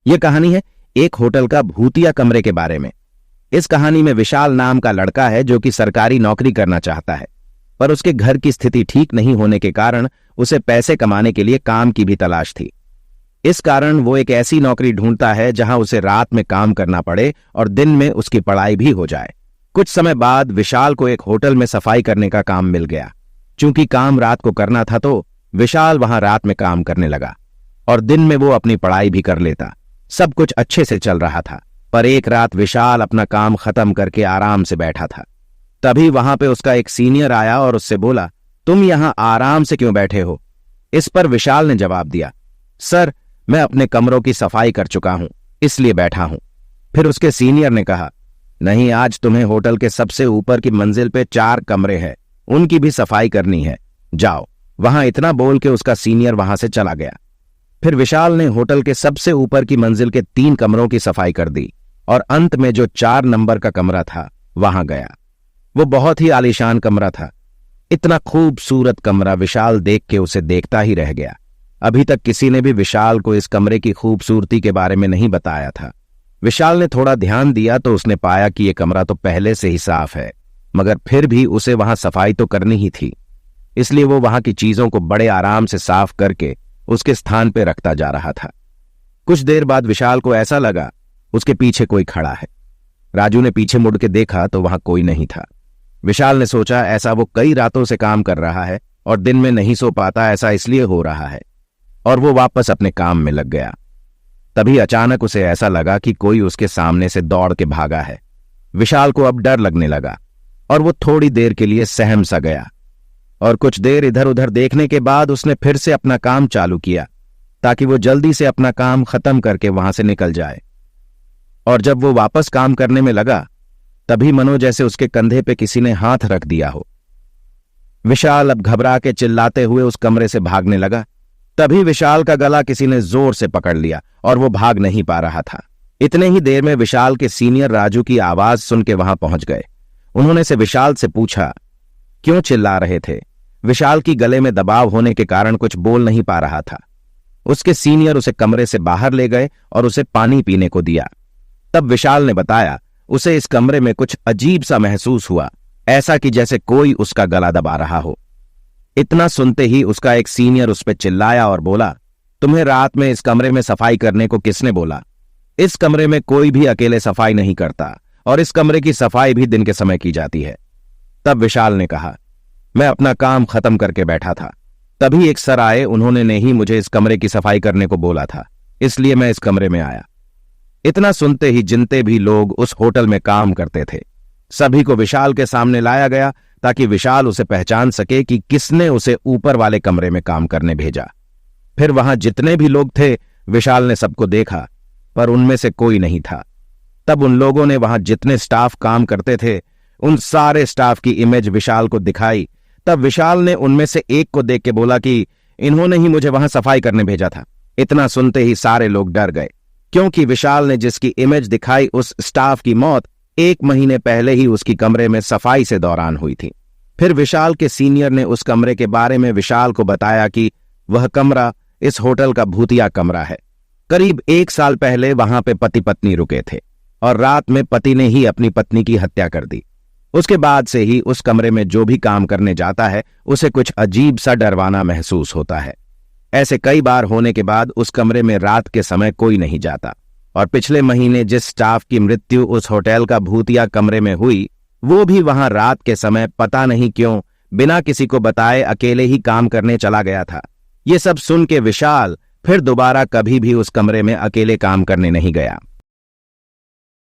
यह कहानी है एक होटल का भूतिया कमरे के बारे में। इस कहानी में विशाल नाम का लड़का है जो कि सरकारी नौकरी करना चाहता है, पर उसके घर की स्थिति ठीक नहीं होने के कारण उसे पैसे कमाने के लिए काम की भी तलाश थी। इस कारण वो एक ऐसी नौकरी ढूंढता है जहां उसे रात में काम करना पड़े और दिन में उसकी पढ़ाई भी हो जाए। कुछ समय बाद विशाल को एक होटल में सफाई करने का काम मिल गया। चूंकि काम रात को करना था तो विशाल वहां रात में काम करने लगा और दिन में वो अपनी पढ़ाई भी कर लेता। सब कुछ अच्छे से चल रहा था, पर एक रात विशाल अपना काम खत्म करके आराम से बैठा था। तभी वहां पे उसका एक सीनियर आया और उससे बोला, तुम यहां आराम से क्यों बैठे हो? इस पर विशाल ने जवाब दिया, सर मैं अपने कमरों की सफाई कर चुका हूं, इसलिए बैठा हूं। फिर उसके सीनियर ने कहा, नहीं, आज तुम्हें होटल के सबसे ऊपर की मंजिल पे 4 कमरे हैं, उनकी भी सफाई करनी है, जाओ। वहां इतना बोल के उसका सीनियर वहां से चला गया। फिर विशाल ने होटल के सबसे ऊपर की मंजिल के 3 कमरों की सफाई कर दी और अंत में जो 4 नंबर का कमरा था वहां गया। वो बहुत ही आलीशान कमरा था। इतना खूबसूरत कमरा विशाल देख के उसे देखता ही रह गया। अभी तक किसी ने भी विशाल को इस कमरे की खूबसूरती के बारे में नहीं बताया था। विशाल ने थोड़ा ध्यान दिया तो उसने पाया कि यह कमरा तो पहले से ही साफ है, मगर फिर भी उसे वहां सफाई तो करनी ही थी। इसलिए वो वहां की चीजों को बड़े आराम से साफ करके उसके स्थान पर रखता जा रहा था। कुछ देर बाद विशाल को ऐसा लगा उसके पीछे कोई खड़ा है। राजू ने पीछे मुड़ के देखा तो वहां कोई नहीं था। विशाल ने सोचा ऐसा वो कई रातों से काम कर रहा है और दिन में नहीं सो पाता, ऐसा इसलिए हो रहा है, और वो वापस अपने काम में लग गया। तभी अचानक उसे ऐसा लगा कि कोई उसके सामने से दौड़ के भागा है। विशाल को अब डर लगने लगा और वो थोड़ी देर के लिए सहम सा गया और कुछ देर इधर उधर देखने के बाद उसने फिर से अपना काम चालू किया ताकि वो जल्दी से अपना काम खत्म करके वहां से निकल जाए। और जब वो वापस काम करने में लगा तभी मनो जैसे उसके कंधे पे किसी ने हाथ रख दिया हो। विशाल अब घबरा के चिल्लाते हुए उस कमरे से भागने लगा। तभी विशाल का गला किसी ने जोर से पकड़ लिया और वो भाग नहीं पा रहा था। इतने ही देर में विशाल के सीनियर राजू की आवाज सुन के वहां पहुंच गए। उन्होंने से विशाल से पूछा, क्यों चिल्ला रहे थे? विशाल की गले में दबाव होने के कारण कुछ बोल नहीं पा रहा था। उसके सीनियर उसे कमरे से बाहर ले गए और उसे पानी पीने को दिया। तब विशाल ने बताया उसे इस कमरे में कुछ अजीब सा महसूस हुआ, ऐसा कि जैसे कोई उसका गला दबा रहा हो। इतना सुनते ही उसका एक सीनियर उस पर चिल्लाया और बोला, तुम्हें रात में इस कमरे में सफाई करने को किसने बोला? इस कमरे में कोई भी अकेले सफाई नहीं करता और इस कमरे की सफाई भी दिन के समय की जाती है। तब विशाल ने कहा, मैं अपना काम खत्म करके बैठा था, तभी एक सर आए, उन्होंने ने ही मुझे इस कमरे की सफाई करने को बोला था, इसलिए मैं इस कमरे में आया। इतना सुनते ही जितने भी लोग उस होटल में काम करते थे सभी को विशाल के सामने लाया गया ताकि विशाल उसे पहचान सके कि किसने उसे ऊपर वाले कमरे में काम करने भेजा। फिर वहां जितने भी लोग थे विशाल ने सबको देखा, पर उनमें से कोई नहीं था। तब उन लोगों ने वहां जितने स्टाफ काम करते थे उन सारे स्टाफ की इमेज विशाल को दिखाई। तब विशाल ने उनमें से एक को देख के बोला कि इन्होंने ही मुझे वहां सफाई करने भेजा था। इतना सुनते ही सारे लोग डर गए, क्योंकि विशाल ने जिसकी इमेज दिखाई उस स्टाफ की मौत 1 महीने पहले ही उसकी कमरे में सफाई से दौरान हुई थी। फिर विशाल के सीनियर ने उस कमरे के बारे में विशाल को बताया कि वह कमरा इस होटल का भूतिया कमरा है। करीब 1 साल पहले वहां पे पति पत्नी रुके थे और रात में पति ने ही अपनी पत्नी की हत्या कर दी। उसके बाद से ही उस कमरे में जो भी काम करने जाता है उसे कुछ अजीब सा डरवाना महसूस होता है। ऐसे कई बार होने के बाद उस कमरे में रात के समय कोई नहीं जाता। और पिछले महीने जिस स्टाफ की मृत्यु उस होटल का भूतिया कमरे में हुई वो भी वहां रात के समय पता नहीं क्यों बिना किसी को बताए अकेले ही काम करने चला गया था। ये सब सुन के विशाल फिर दोबारा कभी भी उस कमरे में अकेले काम करने नहीं गया।